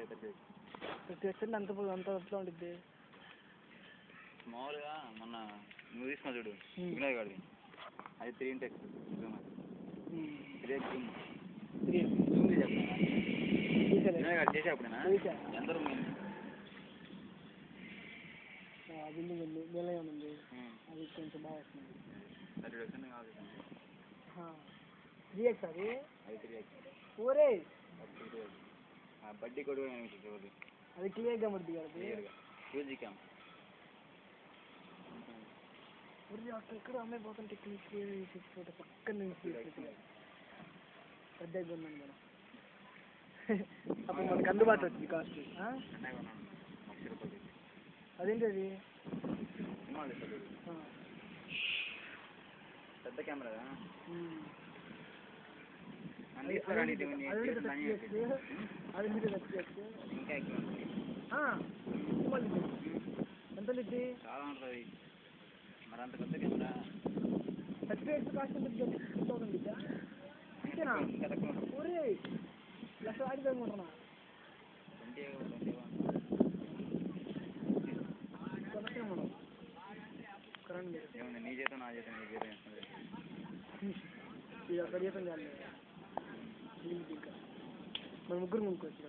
38 అంత ఎట్లా ఉంటుంది మామూలుగా మొన్న నువ్వు తీసుకున్నా చూడు వినయ్ గారిది అది 3x జూమ్ వినయ్ గారు చేసే అప్పుడేనా ఎందరూ బిల్డింగ్ ఉంది నిలయం ఉంది అది కొంచెం బాగా వస్తుంది 30% కాదు 3x అది 3x ఊరే బడ్డీ కొడుకు చూడు అది క్లియర్గా పడుతుంది కదా యూజీ క్యామ్ అక్కడ అమ్మాయి పోతుంటే క్లియర్ ఫోటో పక్కన నుంచి పెద్దగా ఉన్నాను మనం అప్పుడు మనకు అందుబాటులో వచ్చింది కాస్ట్ అదేంటి అది పెద్ద కెమెరా ఇంకా ఎక్కువ ఎంత లిట్టి చాలా ఉంటుంది మరి అంత పెద్ద కెమెరా 38 కాస్ట్ ఇంకా తక్కువ ఊరే లక్ష ఆడిపోయింటున్నా 20 మనం కరెంట్ ఏముంది నీ జీతం నా జీతం నీ జీతం వేస్తుంది ఇది అక్కడ జీతం కాదు ఇంకా మన ముగ్గురు కొనుక్కోవచ్చు